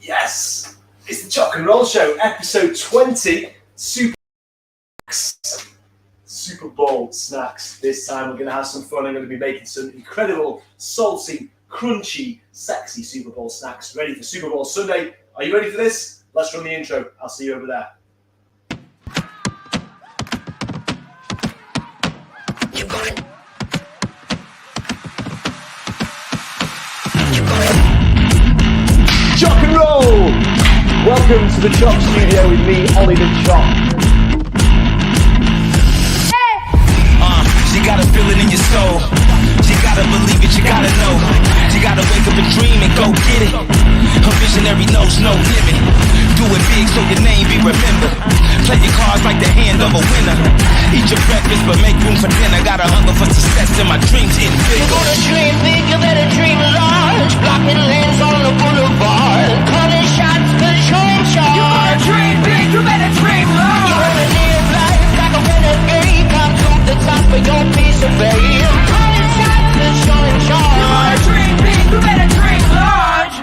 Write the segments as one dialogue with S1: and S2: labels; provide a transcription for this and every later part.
S1: Yes, it's the Choc and Roll Show, episode 20, Super Bowl snacks. This time we're going to have some fun. I'm going to be making some incredible, salty, crunchy, sexy Super Bowl snacks ready for Super Bowl Sunday. Are you ready for this? Let's run the intro. I'll see you over there. Choc and Roll! Welcome to the Choc studio with me, Ollie the Choc.
S2: You gotta feel it in your soul. You gotta believe it, you gotta know. You gotta wake up and dream and go get it. A visionary knows no limit. Do it big so your name be remembered. Play your cards like the hand of a winner. Eat your breakfast but make room for dinner. Got a hunger for success and my dreams getting bigger. You gonna dream big, you better dream large. Blocking lanes on the boulevard. Calling shots cause you're in charge. You gonna dream big, you better dream large. You wanna live life like a renegade. Come to the top of your piece of fame. Calling shots cause you're in charge. You gonna dream big, you better dream large.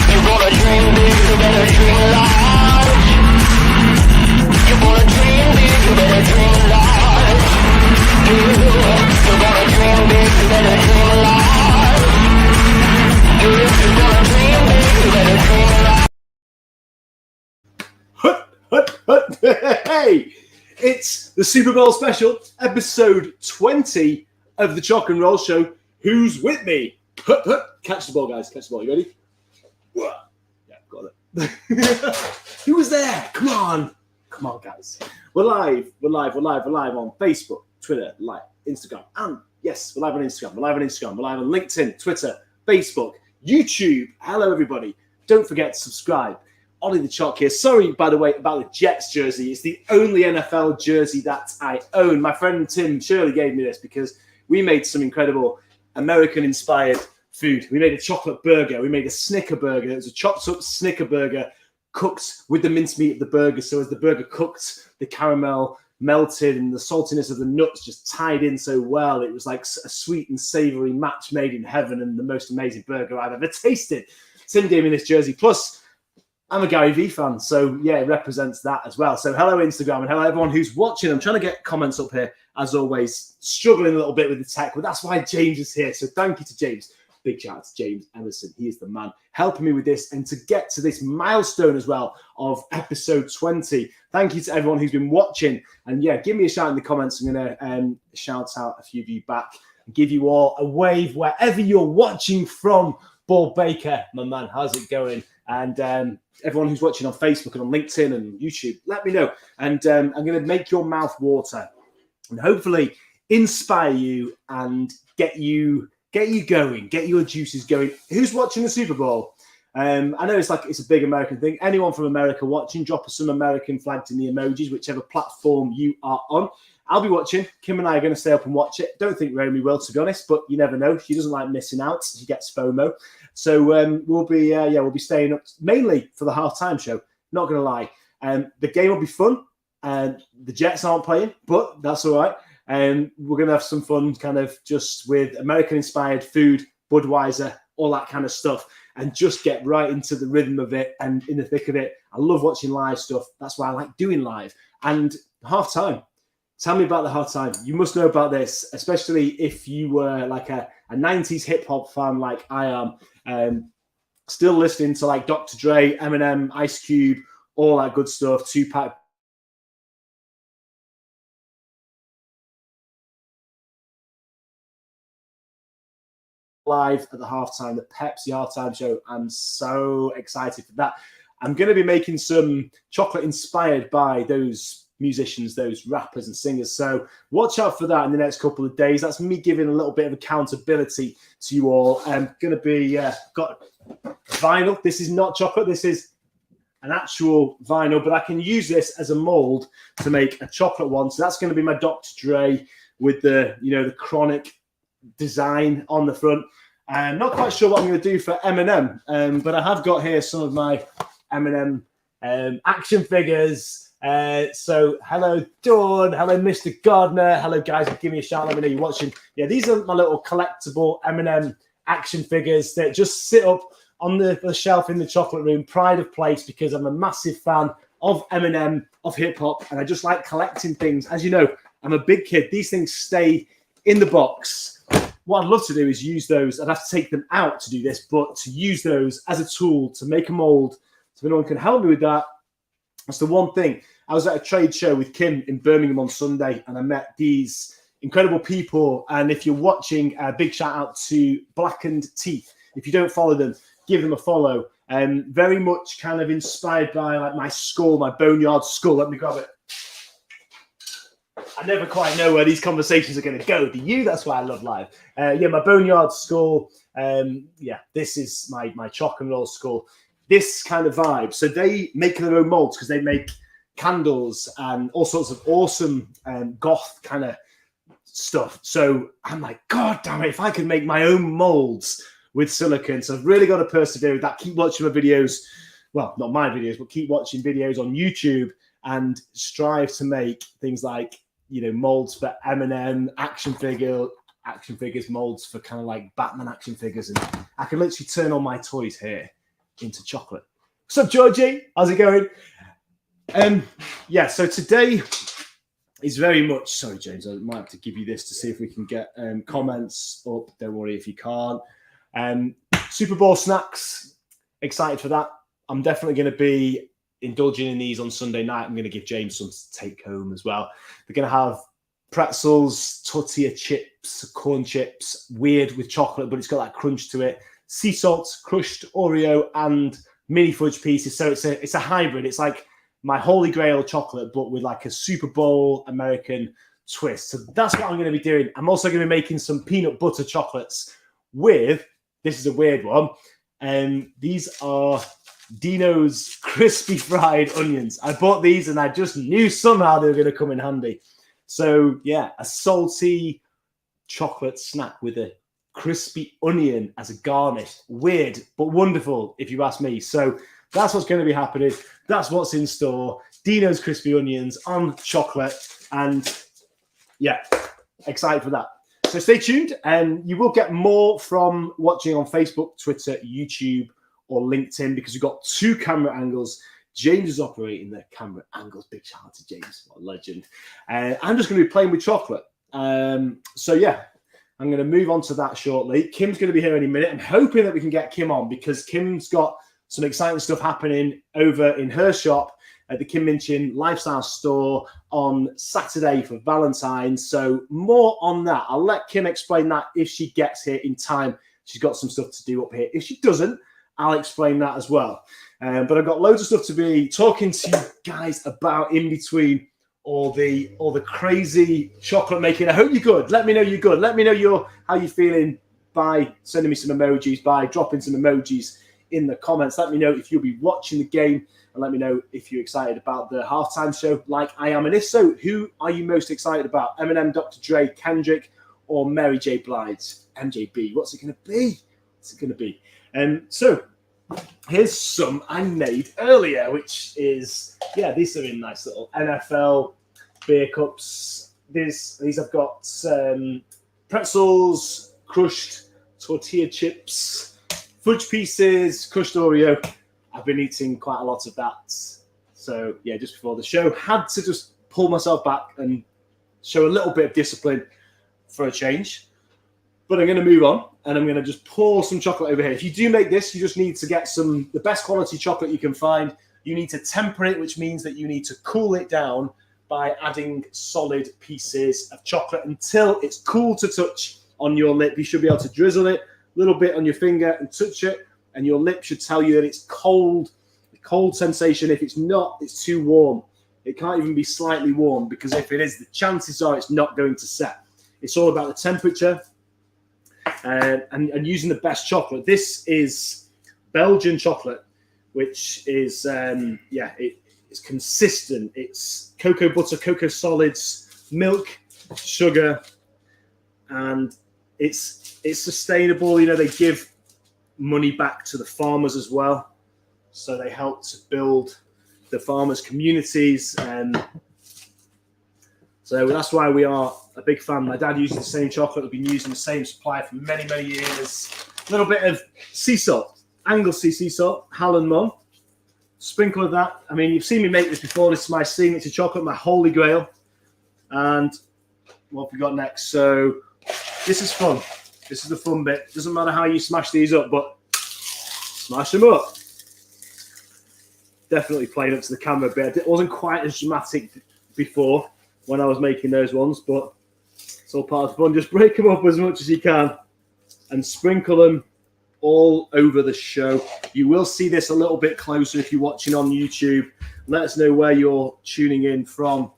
S2: You gonna dream big, you better dream large. You gonna dream big, you better dream large. You gonna dream big, you better dream large. You gonna dream big, you better dream large.
S1: Hey! It's the Super Bowl special, episode 20 of the Choc and Roll Show. Who's with me? Catch the ball, guys. Catch the ball. You ready? Yeah, got it. Who was there? Come on, guys. We're live on Facebook, Twitter, Instagram, and yes, we're live on Instagram. We're live on LinkedIn, Twitter, Facebook, YouTube. Hello, everybody. Don't forget to subscribe. Ollie the Choc here. Sorry, by the way, about the Jets jersey. It's the only NFL jersey that I own. My friend Tim Shirley gave me this because we made some incredible American-inspired food. We made a chocolate burger. We made a Snicker burger. It was a chopped-up Snicker burger cooked with the mincemeat of the burger. So as the burger cooked, the caramel melted and the saltiness of the nuts just tied in so well. It was like a sweet and savory match made in heaven and the most amazing burger I've ever tasted. Tim gave me this jersey. Plus, I'm a Gary Vee fan, so yeah, it represents that as well. So hello, Instagram, and hello, everyone who's watching. I'm trying to get comments up here, as always, struggling a little bit with the tech, but that's why James is here. So thank you to James. Big shout out to James Emerson. He is the man helping me with this and to get to this milestone as well of episode 20. Thank you to everyone who's been watching. And yeah, give me a shout in the comments. I'm going to shout out a few of you back and give you all a wave wherever you're watching from. Ball Baker, my man, how's it going? And everyone who's watching on Facebook and on LinkedIn and YouTube, let me know. And I'm going to make your mouth water and hopefully inspire you and get you going, get your juices going. Who's watching the Super Bowl? I know it's a big American thing. Anyone from America watching, drop us some American flags in the emojis, whichever platform you are on. I'll be watching. Kim and I are going to stay up and watch it. Don't think Romy will, to be honest, but you never know. She doesn't like missing out. She gets FOMO. So we'll be staying up mainly for the halftime show. Not going to lie. The game will be fun. The Jets aren't playing, but that's all right. We're going to have some fun kind of just with American-inspired food, Budweiser, all that kind of stuff, and just get right into the rhythm of it and in the thick of it. I love watching live stuff. That's why I like doing live. And halftime. Tell me about the halftime. You must know about this, especially if you were like a 90s hip-hop fan like I am, still listening to like Dr. Dre, Eminem, Ice Cube, all that good stuff, Tupac. Live at the halftime, the Pepsi halftime show. I'm so excited for that. I'm going to be making some chocolate inspired by those musicians, those rappers and singers. So watch out for that in the next couple of days. That's me giving a little bit of accountability to you all. I'm going to be got vinyl. This is not chocolate. This is an actual vinyl, but I can use this as a mold to make a chocolate one. So that's going to be my Dr. Dre with the the chronic design on the front. I'm not quite sure what I'm going to do for Eminem, but I have got here some of my Eminem action figures. So hello Dawn, hello Mr. Gardner, hello guys, give me a shout, let me know you're watching. Yeah, these are my little collectible Eminem action figures that just sit up on the shelf in the chocolate room, pride of place, because I'm a massive fan of Eminem, of hip hop, and I just like collecting things. As you know, I'm a big kid. These things stay in the box. What I'd love to do is use those. I'd have to take them out to do this, but to use those as a tool to make a mold, so anyone can help me with that. That's the one thing. I was at a trade show with Kim in Birmingham on Sunday, and I met these incredible people. And if you're watching, a big shout out to Blackened Teeth. If you don't follow them, give them a follow. Very much kind of inspired by like my skull, my boneyard skull. Let me grab it. I never quite know where these conversations are going to go. Do you? That's why I love live. Yeah, my boneyard skull. Yeah, this is my choc and roll skull. This kind of vibe. So they make their own molds because they make candles and all sorts of awesome goth kind of stuff. So I'm like, God damn it, if I could make my own molds with silicone. So I've really got to persevere with that. Keep watching my videos. Well, not my videos, but keep watching videos on YouTube and strive to make things like, you know, molds for Eminem, action figures, molds for kind of like Batman action figures. And I can literally turn all my toys here into chocolate. What's up, Georgie? How's it going? Yeah, so today is very much, sorry, James, I might have to give you this to see if we can get comments up. Don't worry if you can't. Super Bowl snacks, excited for that. I'm definitely going to be indulging in these on Sunday night. I'm going to give James some to take home as well. They're going to have pretzels, tortilla chips, corn chips, weird with chocolate, but it's got that crunch to it. Sea salt, crushed Oreo, and mini fudge pieces. So it's a hybrid. It's like my holy grail chocolate, but with like a Super Bowl American twist. So that's what I'm going to be doing. I'm also going to be making some peanut butter chocolates with, this is a weird one, these are Dino's crispy fried onions. I bought these and I just knew somehow they were going to come in handy. So yeah, a salty chocolate snack with a crispy onion as a garnish. Weird, but wonderful if you ask me. So that's what's going to be happening. That's what's in store. Dino's crispy onions on chocolate. And yeah, excited for that. So stay tuned, and you will get more from watching on Facebook, Twitter, YouTube, or LinkedIn, because we've got two camera angles. James is operating the camera angles. Big shout out to James, what a legend. I'm just going to be playing with chocolate. So yeah, I'm going to move on to that shortly. Kim's going to be here any minute. I'm hoping that we can get Kim on, because Kim's got some exciting stuff happening over in her shop at the Kim Minchin Lifestyle Store on Saturday for Valentine's. So more on that. I'll let Kim explain that if she gets here in time. She's got some stuff to do up here. If she doesn't, I'll explain that as well. But I've got loads of stuff to be talking to you guys about in between all the crazy chocolate making. I hope you're good. Let me know you're good. Let me know how you're feeling by sending me some emojis, by dropping some emojis in the comments. Let me know if you'll be watching the game, and let me know if you're excited about the halftime show like I am. And if so, who are you most excited about? Eminem, Dr. Dre, Kendrick, or Mary J. Blige? MJB. What's it going to be? What's it going to be? So here's some I made earlier, which is, yeah, these are in nice little NFL beer cups. These I've got pretzels, crushed tortilla chips, fudge pieces, crushed Oreo. I've been eating quite a lot of that. So yeah, just before the show, had to just pull myself back and show a little bit of discipline for a change. But I'm going to move on, and I'm going to just pour some chocolate over here. If you do make this, you just need to get the best quality chocolate you can find. You need to temper it, which means that you need to cool it down by adding solid pieces of chocolate until it's cool to touch on your lip. You should be able to drizzle it a little bit on your finger and touch it, and your lip should tell you that it's cold. The cold sensation. If it's not, it's too warm. It can't even be slightly warm, because if it is, the chances are it's not going to set. It's all about the temperature. And using the best chocolate. This is Belgian chocolate, which is it's consistent. It's cocoa butter, cocoa solids, milk, sugar, and it's sustainable. You know, they give money back to the farmers as well, so they help to build the farmers' communities. So that's why we are a big fan. My dad uses the same chocolate. We've been using the same supplier for many, many years. A little bit of sea salt, Anglesey sea salt, Halland Mum. Sprinkle of that. I mean, you've seen me make this before. This is my signature chocolate, my holy grail. And what have we got next? So this is fun. This is the fun bit. Doesn't matter how you smash these up, but smash them up. Definitely playing up to the camera a bit. It wasn't quite as dramatic before when I was making those ones, but it's all part of the fun. Just break them up as much as you can and sprinkle them all over the show. You will see this a little bit closer if you're watching on YouTube. Let us know where you're tuning in from.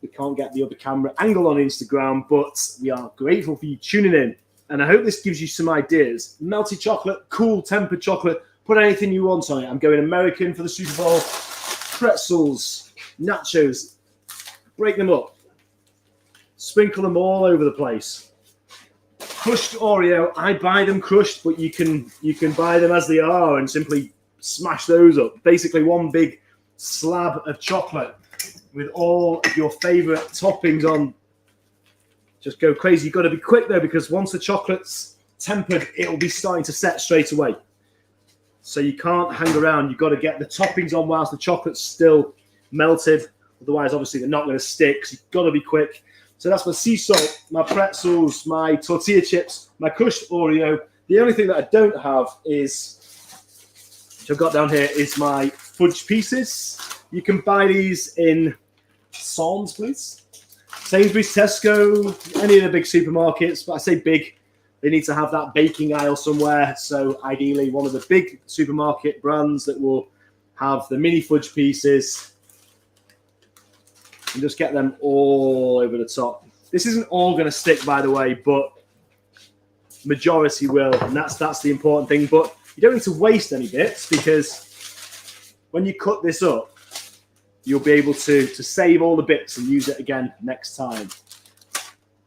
S1: We can't get the other camera angle on Instagram, but we are grateful for you tuning in. And I hope this gives you some ideas. Melted chocolate, cool tempered chocolate. Put anything you want on it. I'm going American for the Super Bowl. Pretzels, nachos. Break them up. Sprinkle them all over the place. Crushed Oreo. I buy them crushed, but you can buy them as they are and simply smash those up. Basically one big slab of chocolate with all of your favorite toppings on. Just go crazy. You've got to be quick though, because once the chocolate's tempered, it'll be starting to set straight away. So you can't hang around. You've got to get the toppings on whilst the chocolate's still melted. Otherwise, obviously, they're not going to stick. So you've got to be quick. So that's my sea salt, my pretzels, my tortilla chips, my crushed Oreo. The only thing that I don't have is, which I've got down here, is my fudge pieces. You can buy these in Sainsbury's, Tesco, any of the big supermarkets. But I say big, they need to have that baking aisle somewhere. So ideally, one of the big supermarket brands that will have the mini fudge pieces. And just get them all over the top. This isn't all going to stick, by the way, but majority will, and that's the important thing. But you don't need to waste any bits, because when you cut this up, you'll be able to save all the bits and use it again next time.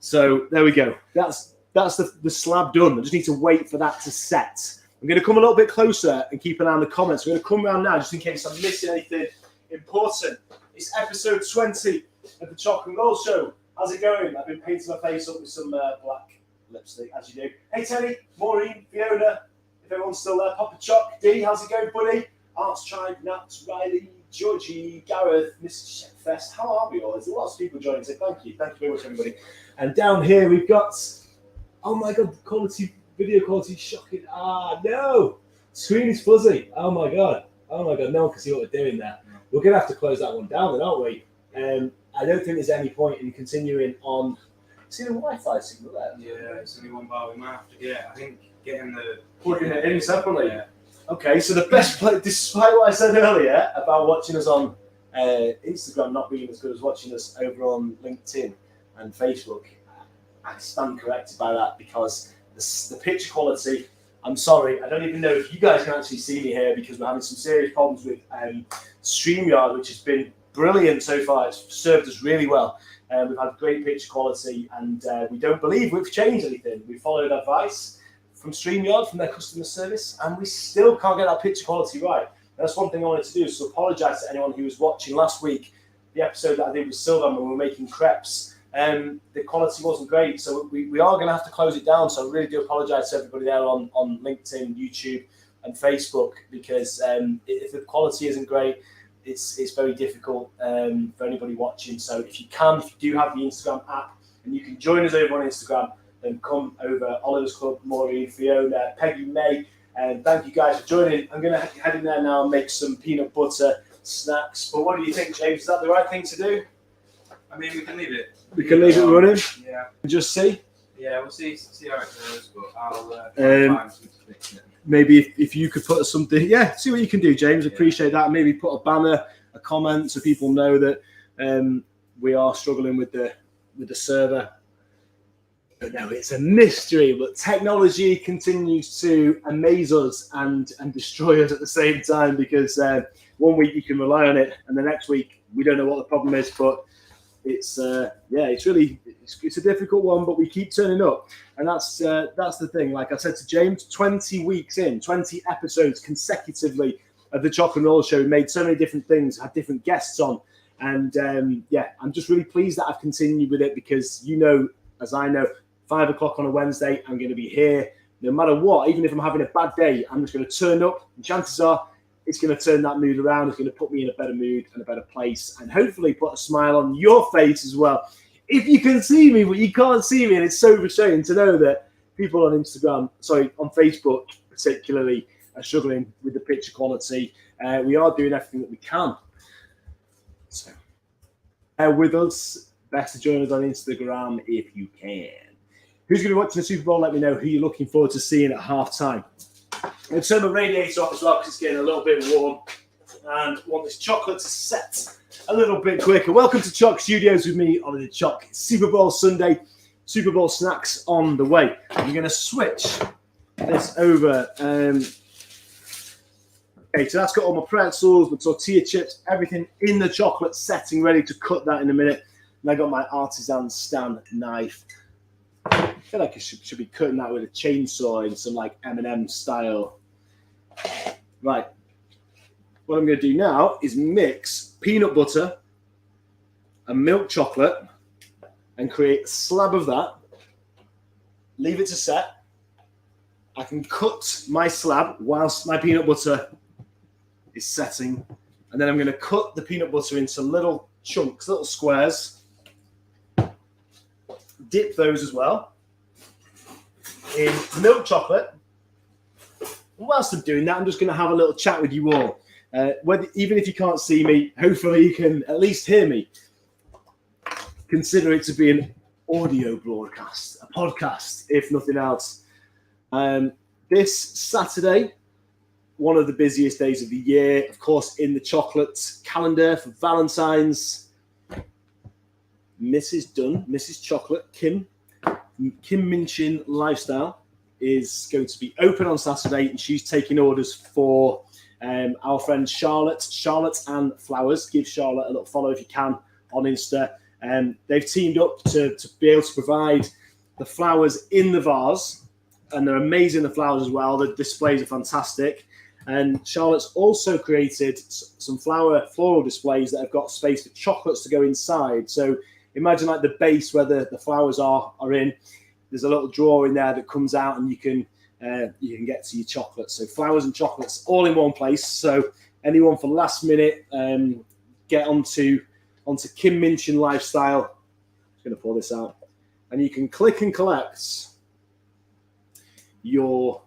S1: So there we go. That's the slab done. I just need to wait for that to set. I'm going to come a little bit closer and keep an eye on the comments. I'm going to come around now just in case I'm missing anything important. It's episode 20 of the Choc and Roll Show. How's it going? I've been painting my face up with some black lipstick, as you do. Hey, Teddy, Maureen, Fiona, if everyone's still there. Papa Choc, D, how's it going, buddy? Arts Tribe, Nat, Riley, Georgie, Gareth, Mr. Shepfest. How are we all? There's lots of people joining, so thank you. Thank you very much, everybody. And down here, we've got, oh my God, video quality is shocking. Ah, no. Screen is fuzzy. Oh my God. No one can see what we're doing there. We're going to have to close that one down then, aren't we? I don't think there's any point in continuing on. See the Wi-Fi signal there?
S3: Yeah, it's only one bar. We might have to getting the
S1: plugging it in separately. Yeah. Okay, so the best play, despite what I said earlier about watching us on Instagram not being as good as watching us over on LinkedIn and Facebook, I stand corrected by that, because the picture quality. I'm sorry, I don't even know if you guys can actually see me here, because we're having some serious problems with StreamYard, which has been brilliant so far. It's served us really well. We've had great picture quality, and we don't believe we've changed anything. We followed advice from StreamYard, from their customer service, and we still can't get that picture quality right. And that's one thing I wanted to do, so apologise to anyone who was watching last week, the episode that I did with Sylvan when we were making crepes. The quality wasn't great, so we are going to have to close it down. So I really do apologise to everybody there on LinkedIn, YouTube, and Facebook, because if the quality isn't great, it's very difficult for anybody watching. So if you do have the Instagram app and you can join us over on Instagram, then come over. Oliver's Club, Maureen, Fiona, Peggy, May, and thank you guys for joining. I'm going to head in there now and make some peanut butter snacks. But what do you think, James? Is that the right thing to do?
S3: I mean, we can leave it.
S1: We can leave it running.
S3: Yeah.
S1: Just see.
S3: Yeah, we'll see how it goes. But I'll find something to fix it.
S1: Maybe if you could put something, see what you can do, James. Appreciate that. Maybe put a banner, a comment, so people know that we are struggling with the server. But no, it's a mystery. But technology continues to amaze us and destroy us at the same time, because 1 week you can rely on it, and the next week we don't know what the problem is. But it's it's a difficult one, but we keep turning up, and that's the thing. Like I said to James, 20 weeks in, 20 episodes consecutively of the Choc and Roll Show. We made so many different things, had different guests on, and I'm just really pleased that I've continued with it, because as I know, 5 o'clock on a Wednesday, I'm going to be here no matter what, even if I'm having a bad day, I'm just going to turn up, and chances are it's going to turn that mood around. It's going to put me in a better mood and a better place, and hopefully put a smile on your face as well. If you can see me, but you can't see me, and it's so frustrating to know that people on on Facebook particularly, are struggling with the picture quality. We are doing everything that we can. So, with us, best to join us on Instagram if you can. Who's going to be watching the Super Bowl? Let me know who you're looking forward to seeing at halftime. I'm going to turn the radiator off as well because it's getting a little bit warm, and want this chocolate to set a little bit quicker. Welcome to Choc Studios with me on the Choc Super Bowl Sunday. Super Bowl snacks on the way. I'm going to switch this over. Okay, so that's got all my pretzels, my tortilla chips, everything in the chocolate setting, ready to cut that in a minute. And I got my artisan stand knife. I feel like I should be cutting that with a chainsaw in some like Eminem style. Right. What I'm going to do now is mix peanut butter and milk chocolate and create a slab of that. Leave it to set. I can cut my slab whilst my peanut butter is setting. And then I'm going to cut the peanut butter into little chunks, little squares. Dip those as well in milk chocolate. And whilst I'm doing that, I'm just going to have a little chat with you all. Even if you can't see me, hopefully you can at least hear me. Consider it to be an audio broadcast, a podcast, if nothing else. This Saturday, one of the busiest days of the year, of course, in the chocolate calendar for Valentine's. Mrs. Chocolate, Kim Minchin Lifestyle, is going to be open on Saturday, and she's taking orders for our friend Charlotte and Flowers. Give Charlotte a little follow if you can on Insta. They've teamed up to be able to provide the flowers in the vase, and they're amazing, the flowers as well. The displays are fantastic. And Charlotte's also created some floral displays that have got space for chocolates to go inside. So imagine like the base where the flowers are in. There's a little drawer in there that comes out, and you can get to your chocolates. So flowers and chocolates all in one place. So anyone for last minute, get onto Kim Minchin Lifestyle. I'm just going to pour this out, and you can click and collect your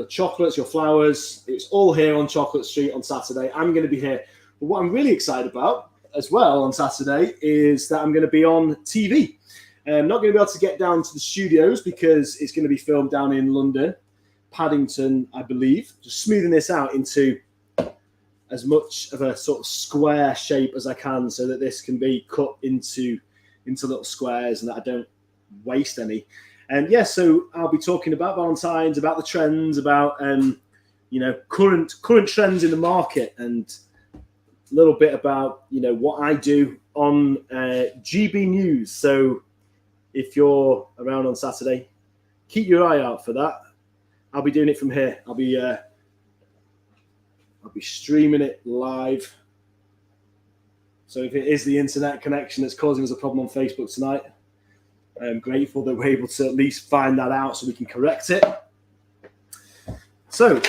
S1: chocolates, your flowers. It's all here on Chocolate Street on Saturday. I'm going to be here. But what I'm really excited about as well on Saturday is that I'm going to be on TV. I'm not going to be able to get down to the studios because it's going to be filmed down in London, Paddington, I believe. Just smoothing this out into as much of a sort of square shape as I can so that this can be cut into little squares and that I don't waste any. And so I'll be talking about Valentine's, about the trends, about current trends in the market, and a little bit about what I do on GB News. So if you're around on Saturday, keep your eye out for that. I'll be doing it from here. I'll be streaming it live. So if it is the internet connection that's causing us a problem on Facebook tonight, I'm grateful that we're able to at least find that out so we can correct it. So,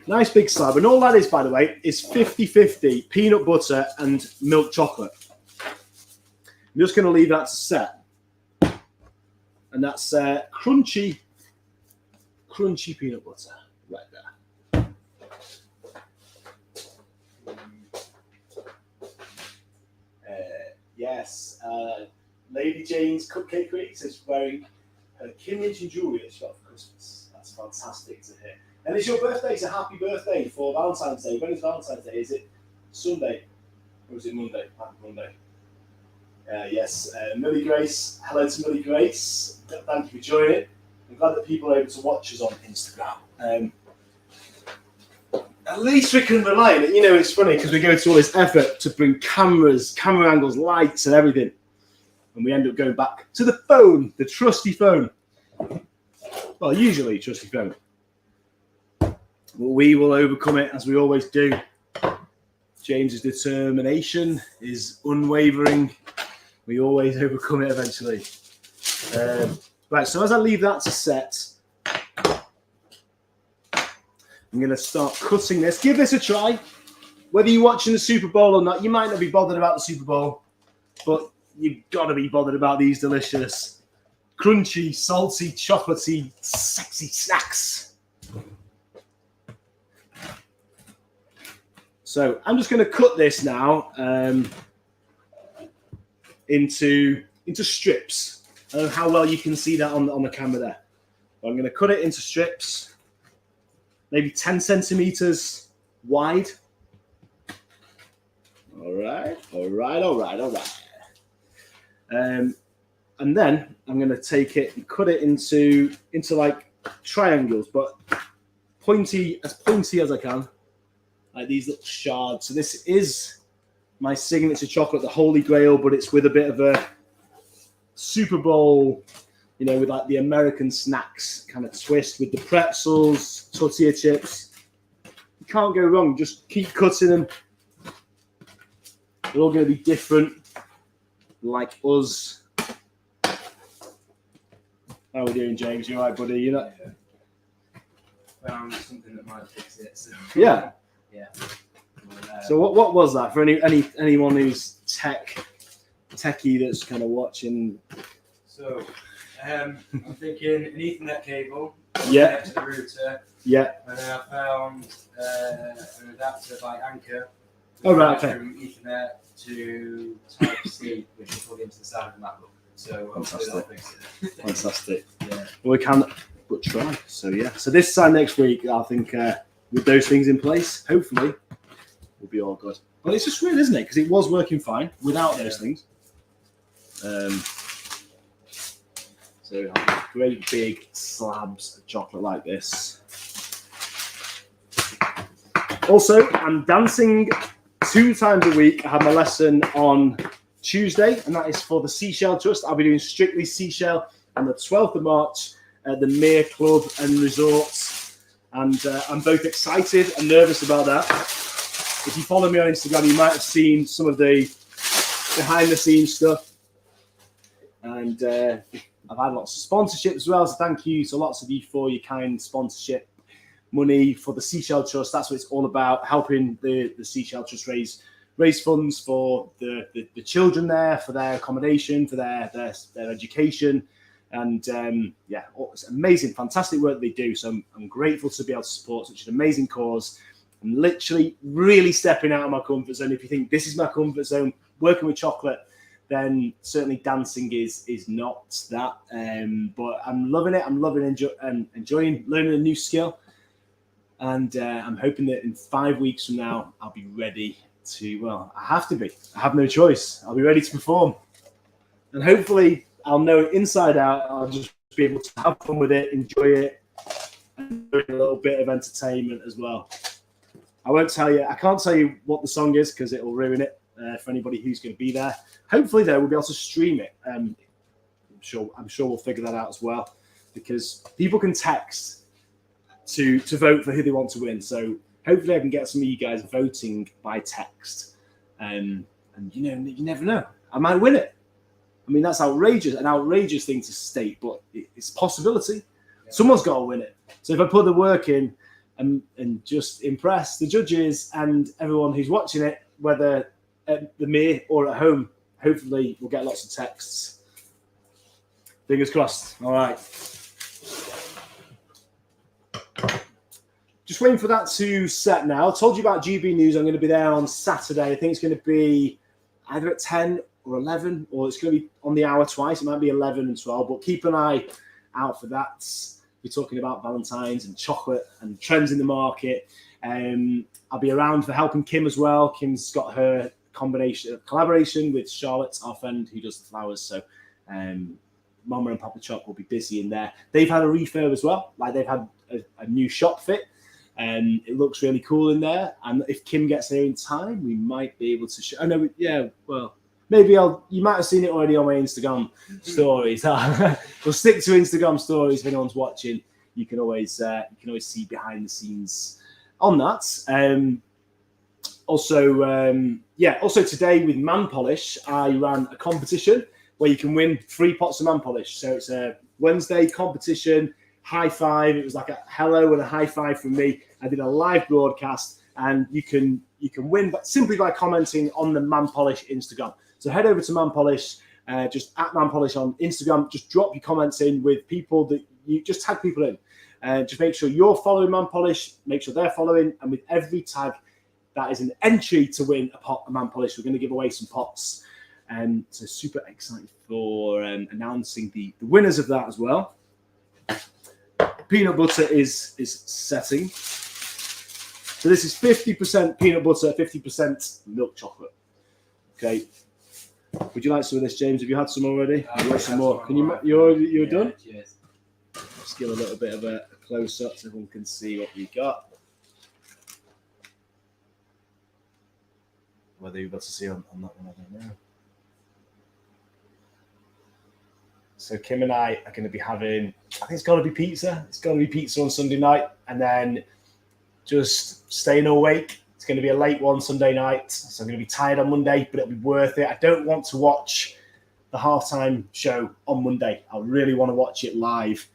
S1: nice big slab. And all that is, by the way, is 50-50 peanut butter and milk chocolate. I'm just going to leave that to set. And that's crunchy peanut butter right there. Yes. Lady Jane's Cupcake Creates is wearing her Kim Minchin jewelry that she got for Christmas. That's fantastic to hear. And it's your birthday, so happy birthday for Valentine's Day. When is Valentine's Day? Is it Sunday or is it Monday? Happy Monday. Yes, Millie Grace. Hello to Millie Grace. Thank you for joining. I'm glad that people are able to watch us on Instagram. At least we can rely on it. It's funny because we go to all this effort to bring cameras, camera angles, lights and everything. And we end up going back to the phone, the trusty phone. Well, usually trusty phone. But we will overcome it as we always do. James's determination is unwavering. We always overcome it eventually. Right, so as I leave that to set, I'm going to start cutting this. Give this a try. Whether you're watching the Super Bowl or not, you might not be bothered about the Super Bowl, but you've got to be bothered about these delicious, crunchy, salty, chocolatey, sexy snacks. So I'm just going to cut this now into strips. I don't know how well you can see that on the camera there. But I'm going to cut it into strips, maybe 10 centimeters wide. All right. And then I'm going to take it and cut it into like triangles, but as pointy as I can, like these little shards. So this is my signature chocolate, the Holy Grail, but it's with a bit of a Super Bowl, with like the American snacks kind of twist with the pretzels, tortilla chips. You can't go wrong. Just keep cutting them. They're all going to be different, like us. How are we doing, James? You all right, buddy? You're not.
S3: Found something that might fix it. So.
S1: Yeah.
S3: Yeah.
S1: So what was that for anyone who's techie that's kind of watching?
S3: So I'm thinking an Ethernet cable.
S1: Yeah.
S3: Next to the router.
S1: Yeah.
S3: And then I found an adapter by Anchor.
S1: Oh, right, okay.
S3: From Ethernet to Type-C, which will plug into the side of the MacBook. So hopefully that'll fix it.
S1: Fantastic.
S3: Yeah.
S1: Well, we can but try. So yeah. So this time next week, I think with those things in place, hopefully we'll be all good. But it's just weird, isn't it? Because it was working fine without those things. So we have great big slabs of chocolate like this. Also, I'm dancing 2 times a week. I have my lesson on Tuesday, and that is for the Seashell Trust. I'll be doing strictly Seashell on the 12th of March at the Mere Club and Resorts. And I'm both excited and nervous about that. If you follow me on Instagram, you might have seen some of the behind-the-scenes stuff. And I've had lots of sponsorship as well, so thank you to lots of you for your kind sponsorship money for the Seashell Trust. That's what it's all about, helping the Seashell Trust raise funds for the children there, for their accommodation, for their education. And it's amazing, fantastic work that they do. So I'm grateful to be able to support such an amazing cause. I'm literally really stepping out of my comfort zone. If you think this is my comfort zone, working with chocolate, then certainly dancing is not that. But I'm loving it. I'm loving enjoying learning a new skill. And I'm hoping that in 5 weeks from now, I'll be ready to, I have to be. I have no choice. I'll be ready to perform. And hopefully I'll know it inside out. I'll just be able to have fun with it, enjoy it, and do a little bit of entertainment as well. I can't tell you what the song is because it will ruin it for anybody who's going to be there. Hopefully, though, we'll be able to stream it. I'm sure we'll figure that out as well, because people can text to vote for who they want to win. So hopefully, I can get some of you guys voting by text. And you never know. I might win it. I mean, that's an outrageous thing to state, but it's a possibility. Yeah. Someone's got to win it. So if I put the work in and just impress the judges and everyone who's watching it, whether at the Mere or at home, hopefully we'll get lots of texts. Fingers crossed. All right. Just waiting for that to set now. I told you about GB News. I'm going to be there on Saturday. I think it's going to be either at 10 or 11, or it's going to be on the hour twice. It might be 11 and 12, but keep an eye out for that. We're talking about Valentine's and chocolate and trends in the market. I'll be around for helping Kim as well. Kim's got her collaboration with Charlotte, our friend who does the flowers. So Mama and Papa Choc will be busy in there. They've had a refurb as well. Like they've had a new shop fit. And it looks really cool in there. And if Kim gets here in time, we might be able to show. Oh no, maybe you might have seen it already on my Instagram stories. We'll stick to Instagram stories if anyone's watching. You can always see behind the scenes on that. Also today with Man Polish, I ran a competition where you can win 3 pots of Man Polish. So it's a Wednesday competition, high five. It was like a hello and a high five from me. I did a live broadcast, and you can win simply by commenting on the Man Polish Instagram. So head over to Man Polish, just at Man Polish on Instagram. Just drop your comments in with people that you just tag people in. Just make sure you're following Man Polish, make sure they're following, and with every tag, that is an entry to win a pot of Man Polish. We're going to give away some pots. So super excited for announcing the winners of that as well. Peanut butter is setting. So this is 50% peanut butter, 50% milk chocolate. Okay. Would you like some of this, James? Have you had some already? You want some more? Can you? You're done.
S3: Cheers.
S1: Let's give a little bit of a close up so everyone can see what we got. Whether you're able to see on that one, I don't know. So Kim and I are going to be having, I think it's got to be pizza. It's got to be pizza on Sunday night, and then just staying awake. It's going to be a late one Sunday night, so I'm going to be tired on Monday, but it'll be worth it. I don't want to watch the halftime show on Monday. I really want to watch it live.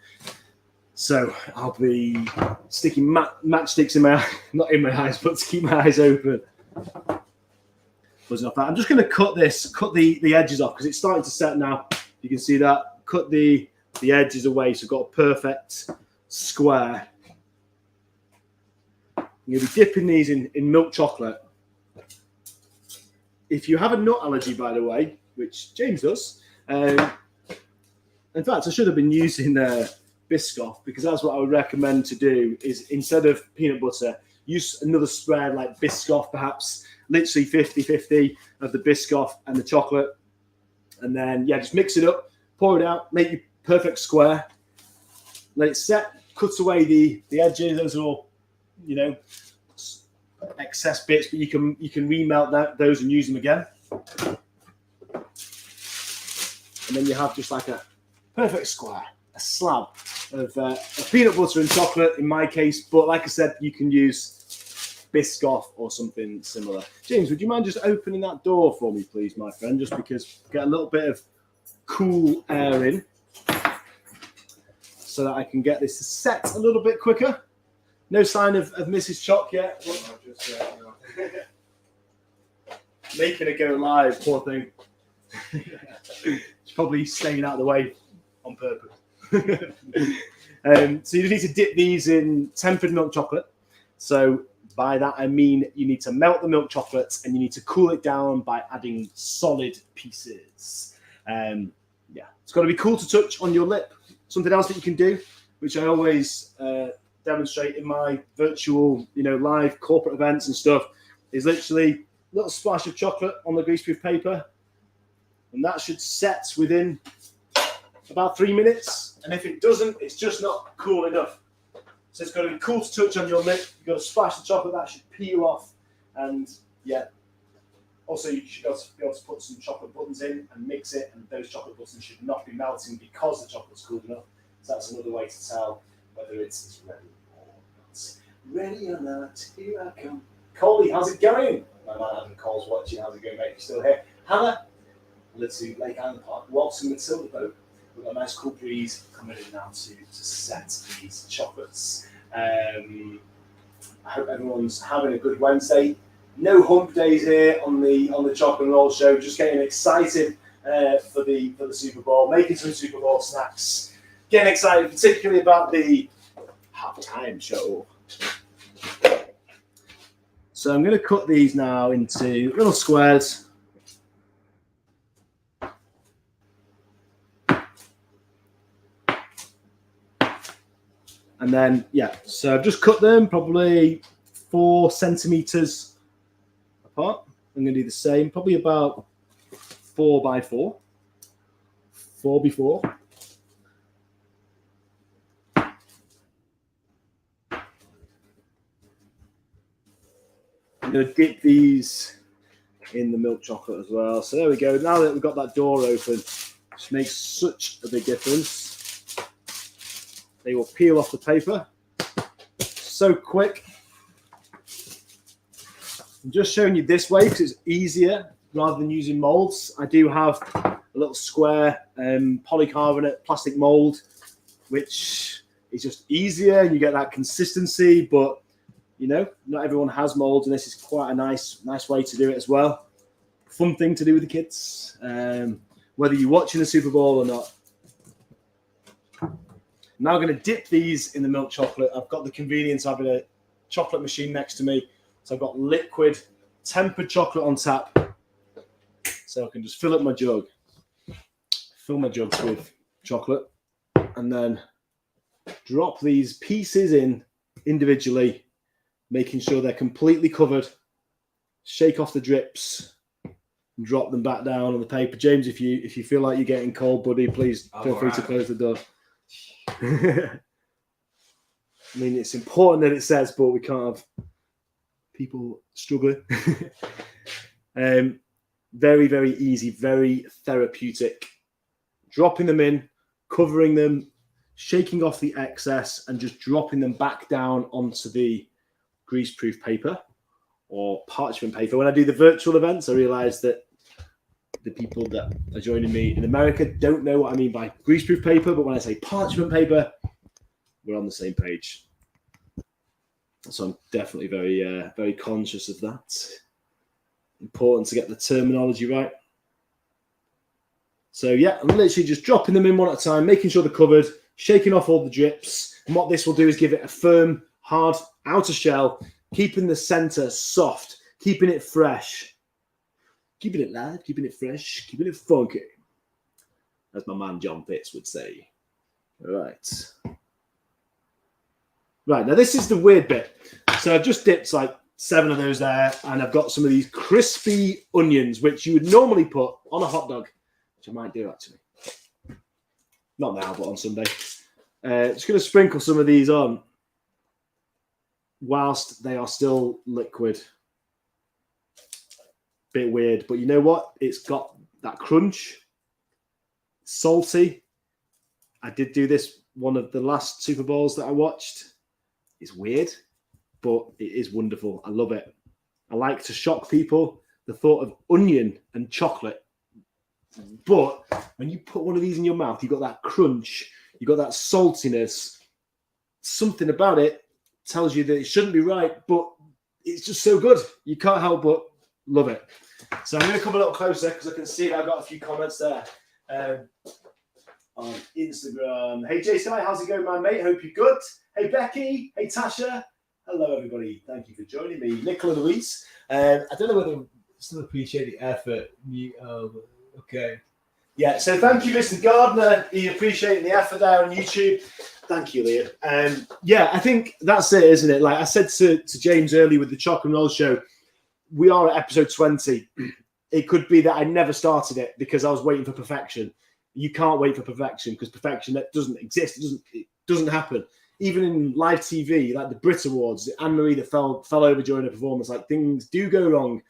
S1: So I'll be sticking matchsticks in my, not in my eyes, but to keep my eyes open. I'm just going to cut the edges off because it's starting to set now. You can see that. Cut the edges away, so I've got a perfect square. You'll be dipping these in milk chocolate. If you have a nut allergy, by the way, which James does, in fact, I should have been using Biscoff, because that's what I would recommend to do, is instead of peanut butter, use another spread like Biscoff, perhaps, literally 50-50 of the Biscoff and the chocolate. And then, yeah, just mix it up, pour it out, make your perfect square, let it set, cut away the edges. Those are all, excess bits, but you can remelt those and use them again. And then you have just like a perfect square, a slab of peanut butter and chocolate in my case. But like I said, you can use Biscoff or something similar. James, would you mind just opening that door for me, please, my friend? Just because get a little bit of cool air in so that I can get this to set a little bit quicker. No sign of Mrs. Choc yet. Making it go live, poor thing. She's probably staying out of the way on purpose. So you need to dip these in tempered milk chocolate. So by that I mean you need to melt the milk chocolate and you need to cool it down by adding solid pieces. It's got to be cool to touch on your lip. Something else that you can do, which I always demonstrate in my virtual, live corporate events and stuff, is literally a little splash of chocolate on the greaseproof paper, and that should set within about 3 minutes. And if it doesn't, it's just not cool enough. So it's got to be cool to touch on your lip. You've got to splash the chocolate, that should peel off, and yeah. Also, you should be able to put some chocolate buttons in and mix it, and those chocolate buttons should not be melting because the chocolate's cool enough. So that's another way to tell whether it's ready or not. Ready or not, here I come. Coley, how's it going? My man Adam Cole's watching. How's it going, mate? You still here? Hannah, let's do Lake Island Park. Waltzing with Silver Boat. We've got a nice cool breeze coming in now to set these chocolates. I hope everyone's having a good Wednesday. No hump days here on the Choc and Roll show. Just getting excited for the Super Bowl, making some Super Bowl snacks, getting excited particularly about the halftime show. So I'm going to cut these now into little squares. And then, so I've just cut them probably 4 centimeters apart. I'm going to do the same, probably about 4 by 4. 4 before. I'm going to dip these in the milk chocolate as well. So there we go. Now that we've got that door open, which makes such a big difference. They will peel off the paper. So quick. I'm just showing you this way because it's easier rather than using molds. I do have a little square polycarbonate plastic mold, which it's just easier and you get that consistency. But you know, not everyone has molds, and this is quite a nice way to do it as well. Fun thing to do with the kids, whether you're watching the Super Bowl or not. I'm now going to dip these in the milk chocolate. I've got the convenience of having a chocolate machine next to me, so I've got liquid tempered chocolate on tap, so I can just fill up my jug, fill my jugs with chocolate, and then drop these pieces in individually, making sure they're completely covered. Shake off the drips and drop them back down on the paper. James, if you feel like you're getting cold, buddy, please feel free to close the door. I mean, it's important that it says, but we can't have people struggling. Very, very easy, very therapeutic. Dropping them in, covering them, shaking off the excess, and just dropping them back down onto the greaseproof paper or parchment paper. When I do the virtual events, I realize that the people that are joining me in America don't know what I mean by greaseproof paper, but when I say parchment paper, we're on the same page. So I'm definitely very, very conscious of that. Important to get the terminology right. So yeah, I'm literally just dropping them in one at a time, making sure they're covered, shaking off all the drips. And what this will do is give it a firm, hard outer shell, keeping the center soft, keeping it fresh, keeping it live, keeping it fresh, keeping it funky, as my man John Pitts would say. All right. Right, now this is the weird bit. So I've just dipped like 7 of those there, and I've got some of these crispy onions, which you would normally put on a hot dog, which I might do actually. Not now, but on Sunday. Just going to sprinkle some of these on whilst they are still liquid. Bit weird, but you know what? It's got that crunch, salty. I did do this one of the last Super Bowls that I watched. It's weird, but it is wonderful. I love it. I like to shock people. The thought of onion and chocolate. But when you put one of these in your mouth, you've got that crunch, you've got that saltiness. Something about it tells you that it shouldn't be right, but it's just so good. You can't help but love it. So I'm going to come a little closer because I can see I've got a few comments there on Instagram. Hey, Jason, how's it going, my mate? Hope you're good. Hey, Becky. Hey, Tasha. Hello, everybody. Thank you for joining me. Nicola Louise. I don't know whether I still appreciate the effort. Okay. Yeah, so thank you, Mr. Gardner. You appreciating the effort there on YouTube. Thank you, Leah. Yeah, I think that's it, isn't it? Like I said to James earlier with the Choc and Roll show, we are at episode 20. It could be that I never started it because I was waiting for perfection. You can't wait for perfection because perfection that doesn't exist. It doesn't happen. Even in live TV, like the Brit Awards, Anne-Marie that fell over during a performance, like things do go wrong.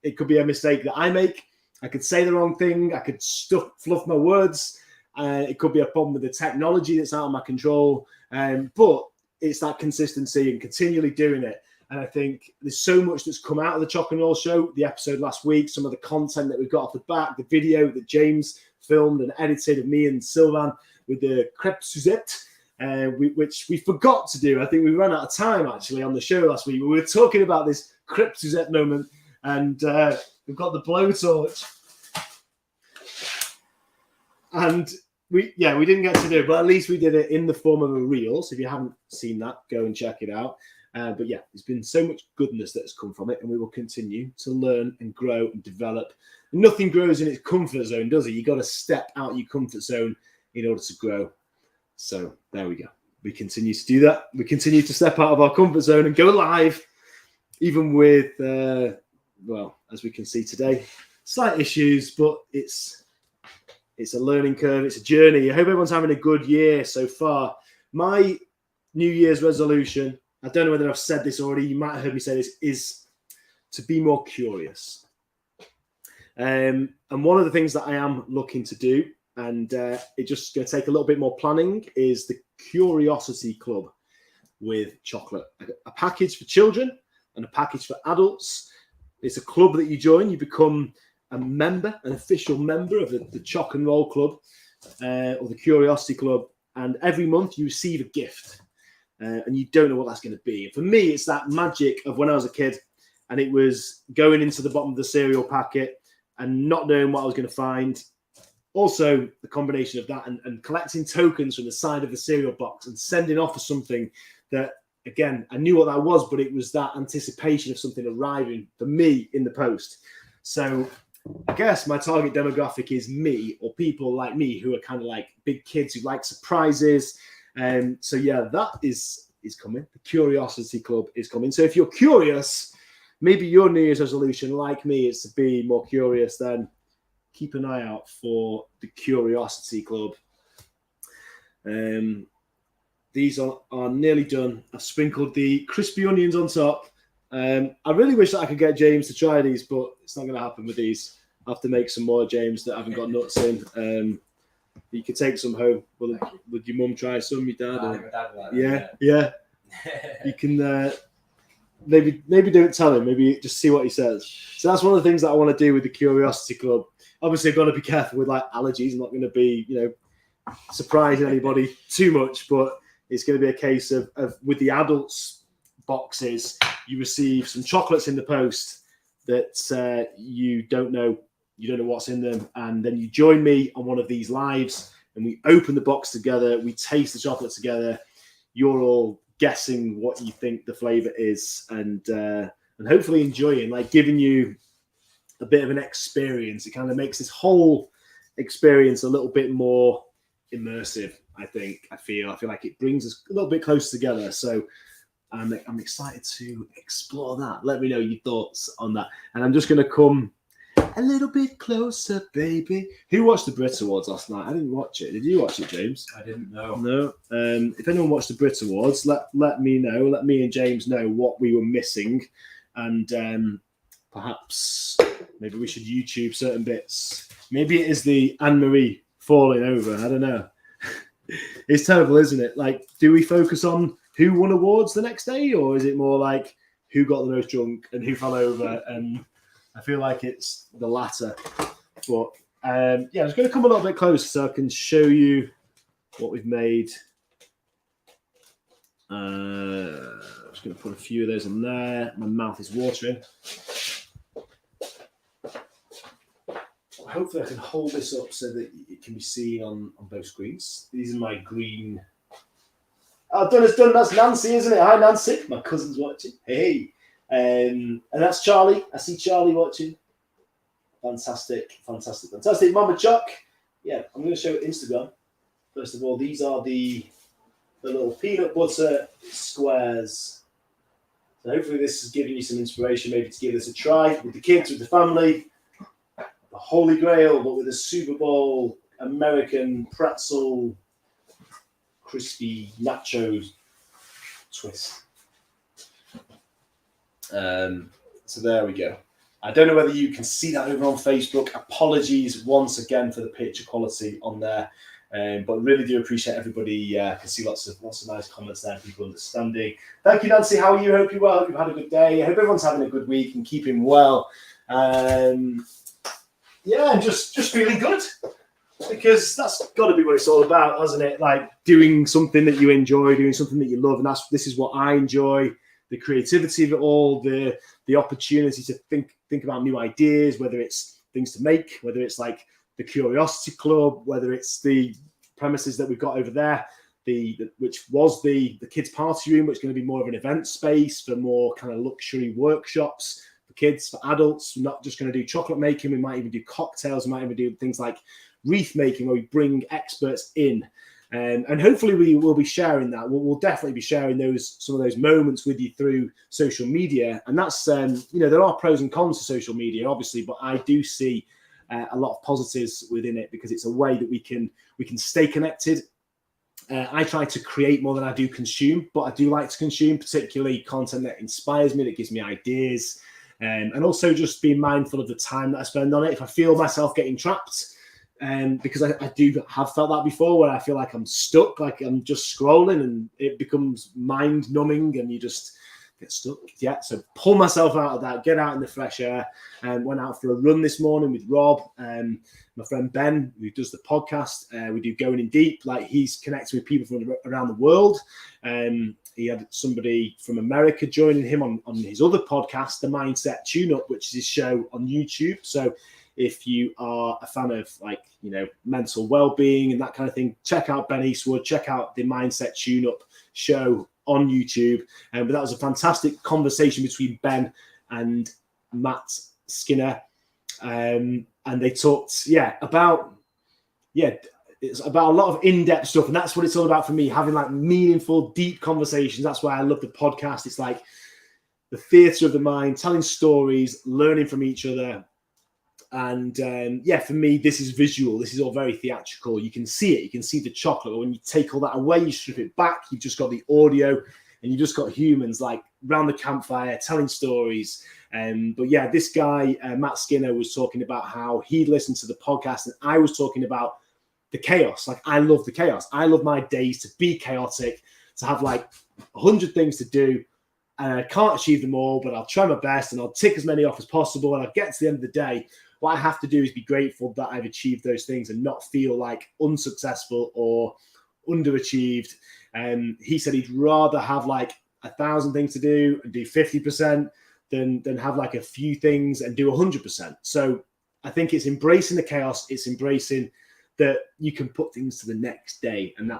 S1: It could be a mistake that I make. I could say the wrong thing. I could fluff my words. It could be a problem with the technology that's out of my control. But it's that consistency and continually doing it. And I think there's so much that's come out of the Choc and Roll show, the episode last week, some of the content that we've got off the back, the video that James filmed and edited of me and Sylvan with the crêpe Suzette, which we forgot to do. I think we ran out of time, actually, on the show last week. We were talking about this crêpe Suzette moment, and we've got the blowtorch. And we didn't get to do it, but at least we did it in the form of a reel. So if you haven't seen that, go and check it out. But yeah, there's been so much goodness that has come from it, and we will continue to learn and grow and develop. Nothing grows in its comfort zone, does it? You got to step out your comfort zone in order to grow. So there we go. We continue to do that. We continue to step out of our comfort zone and go live, even with, well, as we can see today, slight issues, but it's a learning curve. It's a journey. I hope everyone's having a good year so far. My New Year's resolution, I don't know whether I've said this already, you might have heard me say this, is to be more curious. And one of the things that I am looking to do, and it's just going to take a little bit more planning, is the Curiosity Club with chocolate. A package for children and a package for adults. It's a club that you join. You become a member, an official member of the Choc and Roll Club or the Curiosity Club. And every month you receive a gift. and you don't know what that's going to be. And for me, it's that magic of when I was a kid, and it was going into the bottom of the cereal packet and not knowing what I was going to find. Also, the combination of that and collecting tokens from the side of the cereal box and sending off for something that, again, I knew what that was, but it was that anticipation of something arriving for me in the post. So I guess my target demographic is me, or people like me who are kind of like big kids who like surprises. So yeah, that is coming. The Curiosity Club is coming. So if you're curious, maybe your New Year's resolution, like me, is to be more curious, then keep an eye out for the Curiosity Club. These are nearly done. I've sprinkled the crispy onions on top. I really wish that I could get James to try these, but it's not going to happen with these. I have to make some more, James, that haven't got nuts in. You can take some home. Would your mum try some, your dad?
S3: My dad would like that,
S1: yeah. You can maybe don't tell him. Maybe just see what he says. So that's one of the things that I want to do with the Curiosity Club. Obviously, I've got to be careful with like allergies. I'm not going to be, surprising anybody too much, but it's going to be a case of with the adults boxes, you receive some chocolates in the post that you don't know what's in them, and then you join me on one of these lives, and we open the box together, we taste the chocolate together. You're all guessing what you think the flavor is, and hopefully enjoying, like giving you a bit of an experience. It kind of makes this whole experience a little bit more immersive. I feel like it brings us a little bit closer together. So I'm excited to explore that. Let me know your thoughts on that. And I'm just going to come a little bit closer, baby. Who watched the Brit Awards last night? I didn't watch it. Did you watch it, James?
S3: I didn't know.
S1: No. If anyone watched the Brit Awards, let me know. Let me and James know what we were missing, and perhaps maybe we should YouTube certain bits. Maybe it is the Anne-Marie falling over. I don't know. It's terrible, isn't it? Like, do we focus on who won awards the next day, or is it more like who got the most drunk and who fell over? And I feel like it's the latter. But I'm just going to come a little bit closer so I can show you what we've made. I'm just going to put a few of those in there. My mouth is watering. Hopefully I can hold this up so that it can be seen on both screens. These are my green. Oh, done. That's Nancy, isn't it? Hi, Nancy. My cousin's watching. Hey. And that's Charlie. I see Charlie watching. Fantastic. Mama Choc. Yeah, I'm going to show Instagram. First of all, these are the little peanut butter squares. So hopefully this is giving you some inspiration, maybe to give this a try with the kids, with the family. The Holy Grail, but with a Super Bowl American pretzel crispy nachos twist. So there we go. I don't know whether you can see that over on Facebook. Apologies once again for the picture quality on there, but really do appreciate everybody. Can see lots of nice comments there, people understanding. Thank you, Nancy. How are you? Hope you're well. Hope you've had a good day. I hope everyone's having a good week and keeping well. I'm just feeling good, because that's got to be what it's all about, hasn't it? Like doing something that you enjoy, doing something that you love, and this is what I enjoy. The creativity of it all, the opportunity to think about new ideas, whether it's things to make, whether it's like the Curiosity Club, whether it's the premises that we've got over there, which was the kids' party room, which is going to be more of an event space for more kind of luxury workshops. Kids, for adults. We're not just going to do chocolate making. We might even do cocktails. We might even do things like wreath making, where we bring experts in, and hopefully we will be sharing that. We'll definitely be sharing some of those moments with you through social media. And that's there are pros and cons to social media, obviously, but I do see a lot of positives within it, because it's a way that we can stay connected. I try to create more than I do consume, but I do like to consume, particularly content that inspires me, that gives me ideas. And also just being mindful of the time that I spend on it. If I feel myself getting trapped, because I do have felt that before, where I feel like I'm stuck, like I'm just scrolling, and it becomes mind numbing and you just get stuck. Yeah, so pull myself out of that, get out in the fresh air. And went out for a run this morning with Rob, my friend Ben, who does the podcast. We do Going in Deep. Like, he's connected with people from around the world. And He had somebody from America joining him on his other podcast, The Mindset Tune-Up, which is his show on YouTube. So if you are a fan of mental well-being and that kind of thing, check out Ben Eastwood, check out The Mindset Tune-Up show on YouTube. But that was a fantastic conversation between Ben and Matt Skinner. And they talked, it's about a lot of in-depth stuff, and that's what it's all about for me, having like meaningful, deep conversations. That's why I love the podcast. It's like the theatre of the mind, telling stories, learning from each other. And for me, this is visual. This is all very theatrical. You can see it. You can see the chocolate. But when you take all that away, you strip it back, you've just got the audio, and you've just got humans like round the campfire telling stories. But yeah, this guy, Matt Skinner, was talking about how he'd listened to the podcast, and I was talking about the chaos. Like, I love the chaos. I love my days to be chaotic, to have like 100 things to do, and I can't achieve them all, but I'll try my best and I'll tick as many off as possible. And I'll get to the end of the day. What I have to do is be grateful that I've achieved those things and not feel like unsuccessful or underachieved. He said he'd rather have like 1,000 things to do and do 50% than have like a few things and do 100%. So I think it's embracing the chaos. It's embracing that you can put things to the next day. And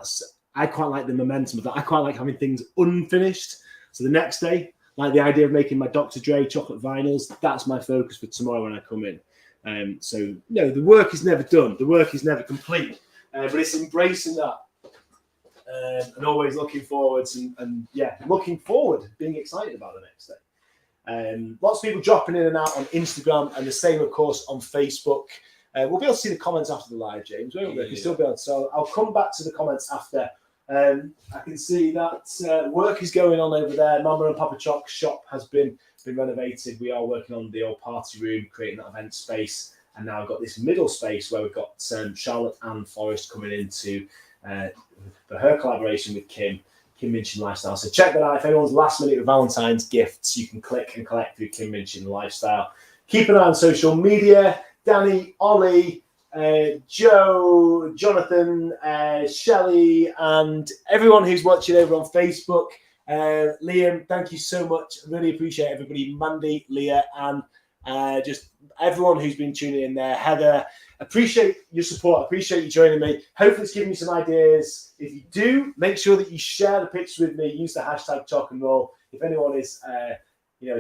S1: I quite like the momentum of that. I quite like having things unfinished. So the next day, like the idea of making my Dr. Dre chocolate vinyls, that's my focus for tomorrow when I come in. The work is never done. The work is never complete. But it's embracing that and always looking forwards looking forward, being excited about the next day. Lots of people dropping in and out on Instagram, and the same, of course, on Facebook. We'll be able to see the comments after the live, James, won't we? We can still be able to. So I'll come back to the comments after. I can see that work is going on over there. Mama and Papa Choc's shop has been renovated. We are working on the old party room, creating that event space. And now I've got this middle space where we've got Charlotte and Forrest coming into for her collaboration with Kim Minchin Lifestyle. So check that out. If anyone's last minute with Valentine's gifts, you can click and collect through Kim Minchin Lifestyle. Keep an eye on social media. Danny, Ollie, Joe, Jonathan, Shelley, and everyone who's watching over on Facebook. Liam, thank you so much. Really appreciate everybody. Mandy, Leah, and just everyone who's been tuning in there. Heather, appreciate your support. Appreciate you joining me. Hopefully it's given you some ideas. If you do, make sure that you share the pictures with me. Use the hashtag Choc and Roll. If anyone is a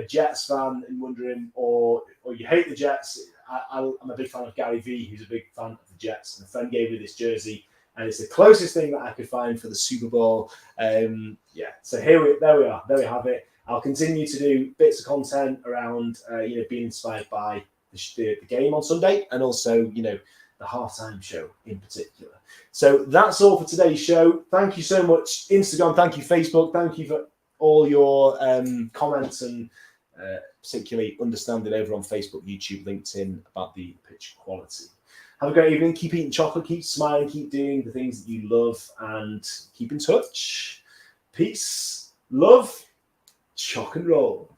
S1: Jets fan and wondering, or you hate the Jets, I'm a big fan of Gary V, who's a big fan of the Jets. And a friend gave me this jersey, and it's the closest thing that I could find for the Super Bowl. So there we are. There we have it. I'll continue to do bits of content around, being inspired by the game on Sunday, and also, the halftime show in particular. So that's all for today's show. Thank you so much, Instagram. Thank you, Facebook. Thank you for all your comments and particularly understanding over on Facebook, YouTube, LinkedIn about the pitch quality. Have a great evening. Keep eating chocolate, keep smiling, keep doing the things that you love, and keep in touch. Peace, love, Choc and Roll.